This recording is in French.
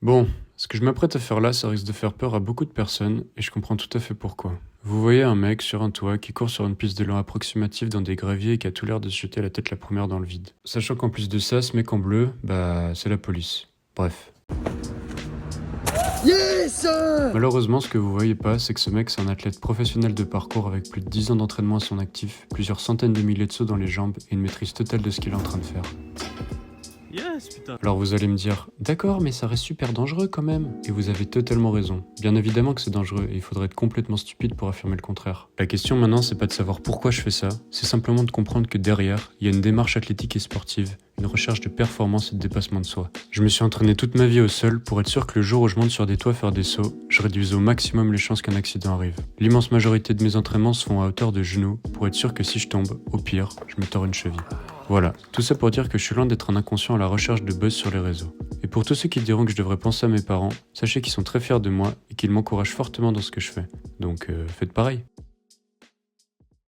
Bon, ce que je m'apprête à faire là, ça risque de faire peur à beaucoup de personnes, et je comprends tout à fait pourquoi. Vous voyez un mec sur un toit qui court sur une piste d'élan approximative dans des graviers et qui a tout l'air de se jeter la tête la première dans le vide. Sachant qu'en plus de ça, ce mec en bleu, c'est la police. Bref. Yes! Malheureusement, ce que vous voyez pas, c'est que ce mec, c'est un athlète professionnel de parcours avec plus de 10 ans d'entraînement à son actif, plusieurs centaines de milliers de sauts dans les jambes et une maîtrise totale de ce qu'il est en train de faire. Yes, putain. Alors vous allez me dire, d'accord, mais ça reste super dangereux quand même. Et vous avez totalement raison. Bien évidemment que c'est dangereux et il faudrait être complètement stupide pour affirmer le contraire. La question maintenant, c'est pas de savoir pourquoi je fais ça, c'est simplement de comprendre que derrière, il y a une démarche athlétique et sportive, une recherche de performance et de dépassement de soi. Je me suis entraîné toute ma vie au sol pour être sûr que le jour où je monte sur des toits faire des sauts, je réduise au maximum les chances qu'un accident arrive. L'immense majorité de mes entraînements se font à hauteur de genoux pour être sûr que si je tombe, au pire, je me tords une cheville. Voilà, tout ça pour dire que je suis loin d'être un inconscient à la recherche de buzz sur les réseaux. Et pour tous ceux qui diront que je devrais penser à mes parents, sachez qu'ils sont très fiers de moi et qu'ils m'encouragent fortement dans ce que je fais. Donc faites pareil.